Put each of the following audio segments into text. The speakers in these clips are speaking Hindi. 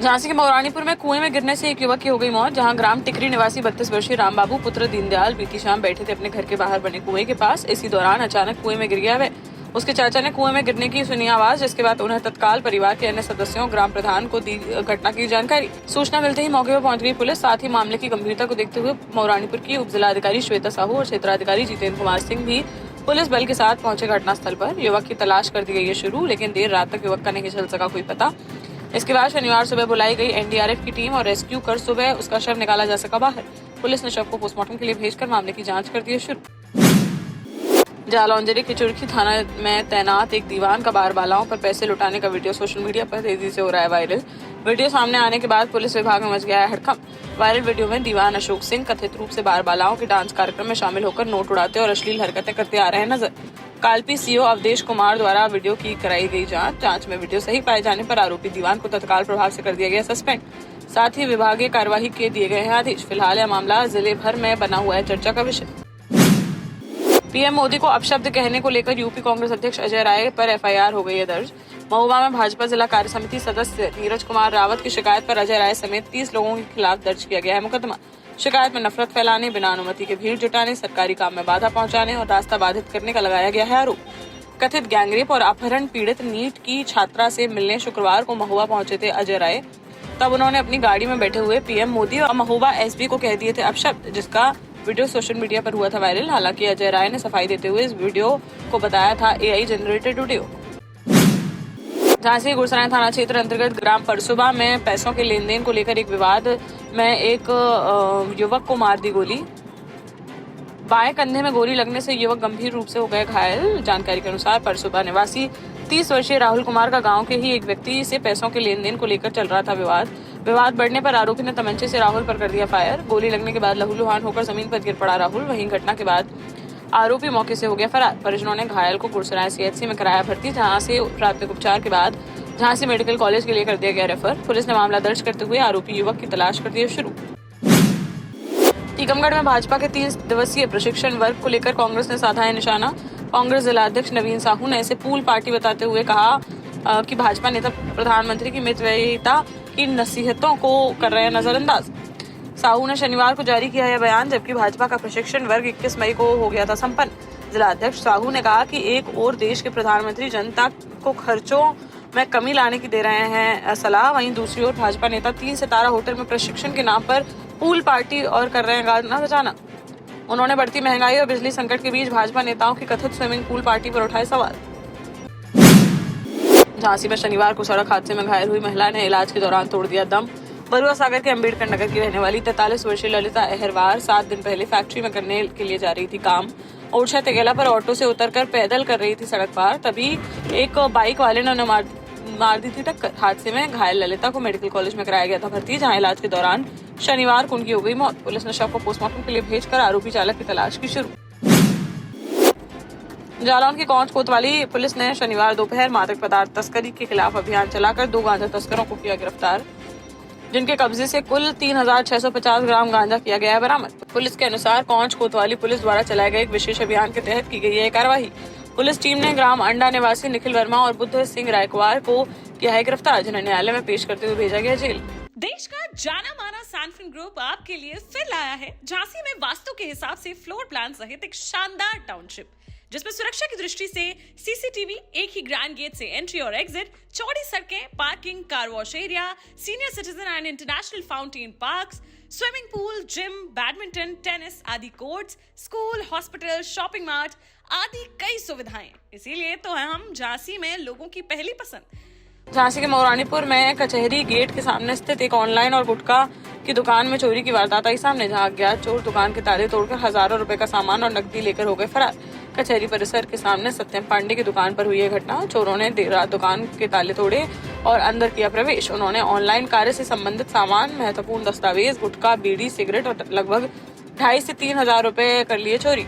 झांसी के मौरानीपुर में कुएं में गिरने से एक युवक की हो गई मौत। जहां ग्राम टिकरी निवासी 32 वर्षीय रामबाबू पुत्र दीनदयाल बीती शाम बैठे थे अपने घर के बाहर बने कुएं के पास। इसी दौरान अचानक कुएं में गिर गया वह। उसके चाचा ने कुएं में गिरने की सुनी आवाज, जिसके बाद उन्हें तत्काल परिवार के अन्य सदस्यों ग्राम प्रधान को दी घटना की जानकारी। सूचना मिलते ही मौके पर पहुंच गई पुलिस। साथ ही मामले की गंभीरता को देखते हुए मौरानीपुर की उप जिलाधिकारी श्वेता साहू और क्षेत्राधिकारी जितेंद्र कुमार सिंह भी पुलिस बल के साथ पहुंचे घटनास्थल पर। युवक की तलाश कर दी गई है शुरू, लेकिन देर रात तक युवक का नहीं चल सका कोई पता। इसके बाद शनिवार सुबह बुलाई गई एनडीआरएफ की टीम और रेस्क्यू कर सुबह उसका शव निकाला जा सका बाहर। पुलिस ने शव को पोस्टमार्टम के लिए भेजकर मामले की जांच कर दी है शुरू। जालौन जिले के चुरखी थाना में तैनात एक दीवान का बारबालाओं पर पैसे लुटाने का वीडियो सोशल मीडिया पर तेजी से हो रहा है वायरल। वीडियो सामने आने के बाद पुलिस विभाग में मच गया है हड़कंप। वायरल वीडियो में दीवान अशोक सिंह कथित रूप से बारबालाओं के डांस कार्यक्रम में शामिल होकर नोट उड़ाते और अश्लील हरकतें करते आ रहे हैं नजर। कालपी सीओ अवधेश कुमार द्वारा वीडियो की कराई गई जांच में वीडियो सही पाए जाने पर आरोपी दीवान को तत्काल प्रभाव से कर दिया गया सस्पेंड। साथ ही विभागीय कार्यवाही के दिए गए हैं आदेश। फिलहाल यह मामला जिले भर में बना हुआ है चर्चा का विषय। पीएम मोदी को अपशब्द कहने को लेकर यूपी कांग्रेस अध्यक्ष अजय राय पर एफआईआर हो गई है दर्ज। महुआ में भाजपा जिला कार्य समिति सदस्य नीरज कुमार रावत की शिकायत पर अजय राय समेत 30 लोगों के खिलाफ दर्ज किया गया है मुकदमा। शिकायत में नफरत फैलाने, बिना अनुमति के भीड़ जुटाने, सरकारी काम में बाधा पहुंचाने और रास्ता बाधित करने का लगाया गया है आरोप। कथित गैंगरेप और अपहरण पीड़ित नीट की छात्रा से मिलने शुक्रवार को महुआ पहुंचे थे अजय राय। तब उन्होंने अपनी गाड़ी में बैठे हुए पीएम मोदी और महुआ एसपी को कह दिए थे अपशब्द, जिसका वीडियो सोशल मीडिया पर हुआ था वायरल। हालांकि अजय राय ने सफाई देते हुए इस वीडियो को बताया था AI generated video. Jhansi Gursarai थाना क्षेत्र अंतर्गत ग्राम परसुबा में पैसों के लेन देन को लेकर एक विवाद में एक युवक को मार दी गोली। बाएं कंधे में गोली लगने से युवक गंभीर रूप से हो गए घायल। जानकारी के अनुसार परसुबा निवासी 30 वर्षीय राहुल कुमार का गांव के ही एक व्यक्ति से पैसों के लेन देन को लेकर चल रहा था विवाद बढ़ने पर आरोपी ने तमंचे से राहुल पर कर दिया फायर। गोली लगने के बाद लहूलुहान होकर जमीन पर गिर पड़ा राहुल। वहीं घटना के बाद आरोपी मौके से हो गया फरार। परिजनों ने घायल को गुरसराय सीएचसी में कराया भर्ती, जहां से प्राथमिक उपचार के बाद झांसी मेडिकल कॉलेज के लिए कर दिया गया रेफर। पुलिस ने मामला दर्ज करते हुए आरोपी युवक की तलाश कर दी है शुरू। टीकमगढ़ में भाजपा के 3 दिवसीय प्रशिक्षण वर्ग को लेकर कांग्रेस ने साधा है निशाना। कांग्रेस जिलाध्यक्ष नवीन साहू ने इसे पूल पार्टी बताते हुए कहा कि भाजपा नेता प्रधानमंत्री की मितव्ययिता की नसीहतों को कर रहे हैं नजरअंदाज। साहू ने शनिवार को जारी किया यह बयान, जबकि भाजपा का प्रशिक्षण वर्ग 21 मई को हो गया था संपन्न। जिलाध्यक्ष साहू ने कहा कि एक और देश के प्रधानमंत्री जनता को खर्चों में कमी लाने की दे रहे हैं सलाह, वहीं दूसरी ओर भाजपा नेता 3 सितारा होटल में प्रशिक्षण के नाम पर पूल पार्टी और कर रहे हैं गाना बजाना। उन्होंने बढ़ती महंगाई और बिजली संकट के बीच भाजपा नेताओं की कथित स्विमिंग पूल पार्टी पर उठाए सवाल। झांसी में शनिवार को सड़क हादसे में घायल हुई महिला ने इलाज के दौरान तोड़ दिया दम। बरुआ सागर के अम्बेडकर नगर की रहने वाली 43 वर्षीय ललिता अहरवार 7 दिन पहले फैक्ट्री में करने के लिए जा रही थी काम। ओरछा तेगेला पर ऑटो से उतरकर पैदल कर रही थी सड़क पार, तभी एक बाइक वाले ने उन्हें मार दी थी टक्कर। हादसे में घायल ललिता को मेडिकल कॉलेज में कराया गया था भर्ती, जहां इलाज के दौरान शनिवार को उनकी हो गई मौत। पुलिस ने शव को पोस्टमार्टम के लिए भेजकर आरोपी चालक की तलाश की शुरू। जालौन की कौंच कोतवाली पुलिस ने शनिवार दोपहर मादक पदार्थ तस्करी के खिलाफ अभियान चलाकर 2 गांजा तस्करों को किया गिरफ्तार, जिनके कब्जे से कुल 3650 ग्राम गांजा किया गया है बरामद। पुलिस के अनुसार कौंच कोतवाली पुलिस द्वारा चलाए गए एक विशेष अभियान के तहत की गई है कार्रवाई। पुलिस टीम ने ग्राम अंडा निवासी निखिल वर्मा और बुद्ध सिंह रायकवार को किया है गिरफ्तार, जिन्हें न्यायालय में पेश करते हुए भेजा गया जेल। देश का जाना माना सैनफिन ग्रुप आपके लिए फिर लाया है झांसी में वास्तु के हिसाब से फ्लोर प्लान सहित एक शानदार टाउनशिप, जिसमें सुरक्षा की दृष्टि से सीसीटीवी, एक ही ग्रैंड गेट से एंट्री और एग्जिट, चौड़ी सड़कें, parking, car wash area, senior citizen and international fountain parks, swimming pool, gym, badminton, tennis आदि courts, school, hospital, shopping mart आदि कई सुविधाएं। इसीलिए तो हम झांसी में लोगों की पहली पसंद। झांसी के मौरानीपुर में कचहरी गेट के सामने स्थित एक ऑनलाइन और गुटखा की दुकान में चोरी की वारदात आई सामने, जहां अज्ञात चोर दुकान के ताले तोड़कर हजारों रुपए का सामान और नकदी लेकर हो गए फरार। कचहरी परिसर के सामने सत्यम पांडे की दुकान पर हुई यह घटना। चोरों ने देर रात दुकान के ताले तोड़े और अंदर किया प्रवेश। उन्होंने ऑनलाइन कार्य से संबंधित सामान, महत्वपूर्ण दस्तावेज, गुटखा, बीड़ी, सिगरेट और लगभग 2,500 से 3,000 रुपए कर लिए चोरी।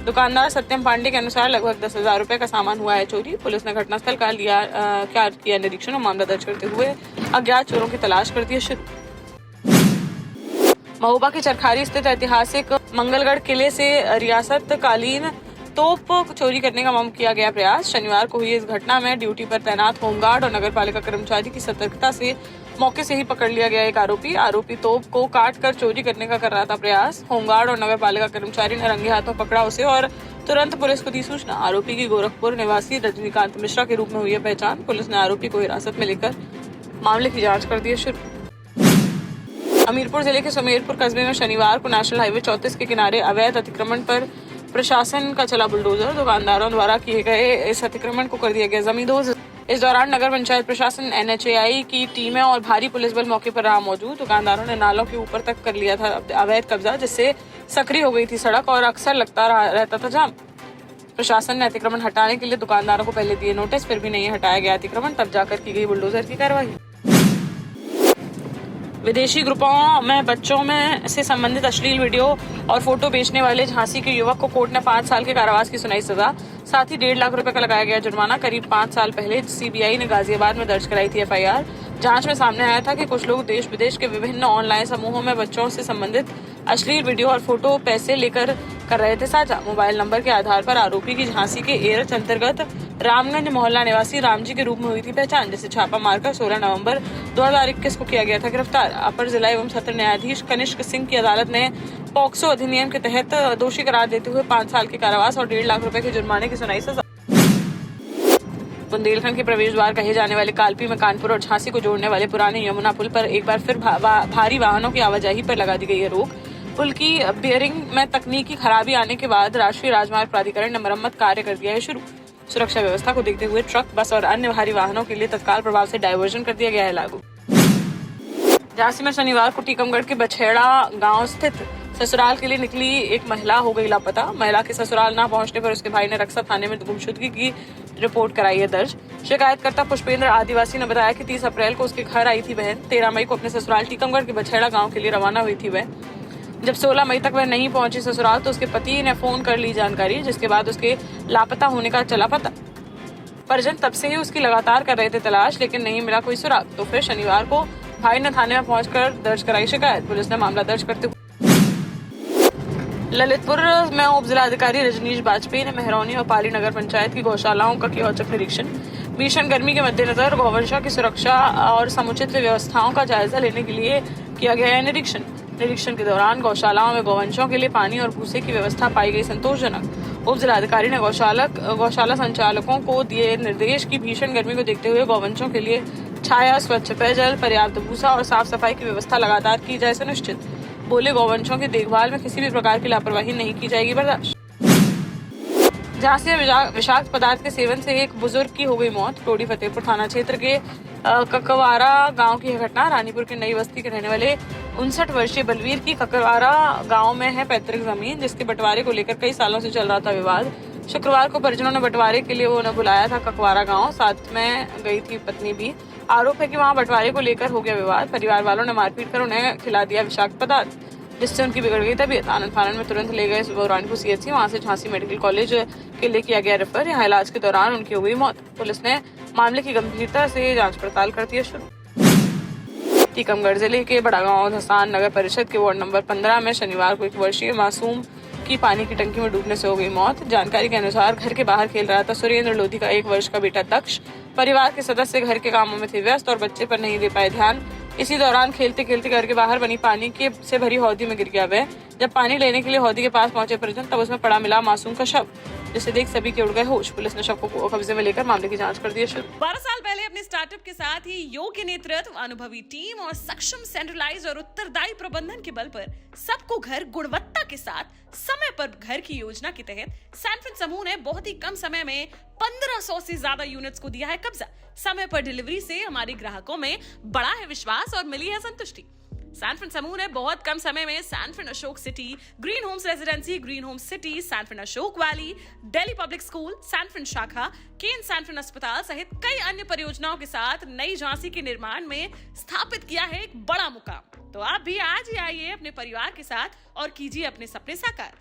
दुकानदार सत्यम पांडे के अनुसार लगभग 10,000 रुपए का सामान हुआ है चोरी। पुलिस ने घटनास्थल का किया निरीक्षण और मामला दर्ज करते हुए अज्ञात चोरों की तलाश कर दी है शुरू। महोबा के चरखारी स्थित ऐतिहासिक मंगलगढ़ किले से रियासतकालीन तोप चोरी करने का किया गया प्रयास। शनिवार को हुई इस घटना में ड्यूटी पर तैनात होमगार्ड और नगर पालिका कर्मचारी की सतर्कता से मौके से ही पकड़ लिया गया एक आरोपी तोप को काट कर चोरी करने का कर रहा था प्रयास। होमगार्ड और नगर पालिका कर्मचारी ने रंगे हाथों पकड़ा उसे और तुरंत पुलिस को दी सूचना। आरोपी की गोरखपुर निवासी रजनीकांत मिश्रा के रूप में हुई है पहचान। पुलिस ने आरोपी को हिरासत में लेकर मामले की जांच कर दी है शुरू। हमीरपुर जिले के सुमेरपुर कस्बे में शनिवार को नेशनल हाईवे 34 के किनारे अवैध अतिक्रमण पर प्रशासन का चला बुलडोजर। दुकानदारों द्वारा किए गए इस अतिक्रमण को कर दिया गया जमींदोज। इस दौरान नगर पंचायत प्रशासन, NHAI की टीमें और भारी पुलिस बल मौके पर रहा मौजूद। दुकानदारों ने नालों के ऊपर तक कर लिया था अवैध कब्जा, जिससे सक्रिय हो गई थी सड़क और अक्सर लगता रहता था जाम। प्रशासन ने अतिक्रमण हटाने के लिए दुकानदारों को पहले दिए नोटिस, फिर भी नहीं हटाया गया अतिक्रमण, तब जाकर की गई बुलडोजर की कार्रवाई। विदेशी ग्रुपों में बच्चों में से संबंधित अश्लील वीडियो और फोटो बेचने वाले झांसी के युवक को कोर्ट ने 5 साल के कारावास की सुनाई सजा। साथ ही 1.5 लाख रुपए का लगाया गया जुर्माना। करीब 5 साल पहले CBI ने गाजियाबाद में दर्ज कराई थी FIR। जांच में सामने आया था कि कुछ लोग देश विदेश के विभिन्न ऑनलाइन समूहों में बच्चों से संबंधित अश्लील वीडियो और फोटो पैसे लेकर कर रहे थे साझा। मोबाइल नंबर के आधार पर आरोपी की झांसी के एरच अंतर्गत रामगंज मोहल्ला निवासी रामजी के रूप में हुई थी पहचान, जिसे छापा मारकर 16 नवंबर 2021 को किया गया था गिरफ्तार। अपर जिला एवं सत्र न्यायाधीश कनिष्क सिंह की अदालत ने पॉक्सो अधिनियम के तहत दोषी करार देते हुए 5 साल के कारावास और 1.5 लाख रुपए के जुर्माने की सुनाई सजा। बुंदेलखंड के प्रवेश द्वार कहे जाने वाले कालपी में कानपुर और झांसी को जोड़ने वाले पुराने यमुना पुल पर एक बार फिर भारी वाहनों की आवाजाही पर लगा दी गई है रोक। पुल की बियरिंग में तकनीकी खराबी आने के बाद राष्ट्रीय राजमार्ग प्राधिकरण ने मरम्मत कार्य कर दिया है शुरू। सुरक्षा व्यवस्था को देखते हुए ट्रक, बस और अन्य भारी वाहनों के लिए तत्काल प्रभाव से डायवर्जन कर दिया गया है लागू। झांसी में शनिवार को टीकमगढ़ के बछेड़ा गांव स्थित ससुराल के लिए निकली एक महिला हो गई लापता। महिला के ससुराल न पहुंचने पर उसके भाई ने रक्सा थाने में गुमशुदगी की रिपोर्ट कराई है दर्ज। शिकायतकर्ता पुष्पेंद्र आदिवासी ने बताया कि 30 अप्रैल को उसके घर आई थी बहन। 13 मई को अपने ससुराल टीकमगढ़ के बछेड़ा गांव के लिए रवाना हुई थी वह। जब 16 मई तक वह नहीं पहुंची ससुराल तो उसके पति ने फोन कर ली जानकारी, जिसके बाद उसके लापता होने का चला पता। परिजन तब से ही उसकी लगातार कर रहे थे तलाश, लेकिन नहीं मिला कोई सुराग। तो फिर शनिवार को भाई ने थाने में पहुंचकर दर्ज कराई शिकायत। पुलिस ने मामला दर्ज करते हुए ललितपुर में उप जिलाधिकारी रजनीश बाजपेयी ने मेहरौनी और पाली नगर पंचायत की गौशालाओं का किया औचक निरीक्षण। भीषण गर्मी के मद्देनजर गौवंशों की सुरक्षा और समुचित व्यवस्थाओं का जायजा लेने के लिए किया गया है निरीक्षण के दौरान गौशालाओं में गौवंशों के लिए पानी और भूसे की व्यवस्था पाई गई संतोषजनक। उप जिलाधिकारी ने गौशाला संचालकों को दिए निर्देश कि भीषण गर्मी को देखते हुए गौवंशों के लिए छाया, स्वच्छ पेयजल, पर्याप्त भूसा और साफ सफाई की व्यवस्था लगातार की जाए सुनिश्चित। बोले गौवंशों की देखभाल में किसी भी प्रकार की लापरवाही नहीं की जाएगी बर्दाश्त। झांसी में विषाक्त पदार्थ के सेवन से एक बुजुर्ग की हो गई मौत। टोडी फतेहपुर थाना क्षेत्र के ककवारा गांव की यह घटना। रानीपुर के नई बस्ती के रहने वाले 59 वर्षीय बलवीर की ककवारा गांव में है पैतृक जमीन, जिसके बंटवारे को लेकर कई सालों से चल रहा था विवाद। शुक्रवार को परिजनों ने बंटवारे के लिए उन्हें बुलाया था ककवारा गांव, साथ में गई थी पत्नी भी। आरोप है कि वहां बंटवारे को लेकर हो गया विवाद। परिवार वालों ने मारपीट कर उन्हें खिला दिया विषाक्त पदार्थ, जिससे उनकी बिगड़ गई तबीयत। आनंद फानन में तुरंत ले गए रानीपुर CHC, वहां से झांसी मेडिकल कॉलेज के लिए किया गया रेफर। यहाँ इलाज के दौरान उनकी हो गई मौत। पुलिस ने मामले की गंभीरता से जांच पड़ताल करती है शुरू। टीकमगढ़ जिले के बड़ागांव धसान नगर परिषद के वार्ड नंबर 15 में शनिवार को 1 वर्षीय मासूम की पानी की टंकी में डूबने से हो गई मौत। जानकारी के अनुसार घर के बाहर खेल रहा था सुरेंद्र लोधी का 1 वर्ष का बेटा दक्ष। परिवार के सदस्य घर के कामों में थे व्यस्त और बच्चे पर नहीं दे पाए ध्यान। इसी दौरान खेलते खेलते घर के बाहर बनी पानी के से भरी हौदी में गिर गया वह। जब पानी लेने के लिए हौदी के पास पहुंचे परिजन, तब उसमें पड़ा मिला मासूम का शव, जिसे देख सभी के उड़ गए होश। पुलिस ने शव को कब्जे में लेकर मामले की जांच कर दी है शुरू। 12 साल पहले अपने स्टार्टअप के साथ ही योग्य नेतृत्व, अनुभवी टीम और सक्षम सेंट्रलाइज और उत्तरदायी प्रबंधन के बल पर सबको घर गुणवत्ता के साथ समय पर घर की योजना के तहत सैनफिन समूह ने बहुत ही कम समय में 1500 से ज्यादा यूनिट्स को दिया है कब्जा। समय पर डिलीवरी से हमारे ग्राहकों में बढ़ा है विश्वास और मिली है संतुष्टि। सैनफिन समूह ने बहुत कम समय में Sanfin Ashok city, green homes residency, green homes city, Sanfin Ashok valley, Delhi public school, Sanfin शाखा, केन सैनफिन अस्पताल सहित कई अन्य परियोजनाओं के साथ नई झांसी के निर्माण में स्थापित किया है एक बड़ा मुकाम। तो आप भी आज ही आइए अपने परिवार के साथ और कीजिए अपने सपने साकार।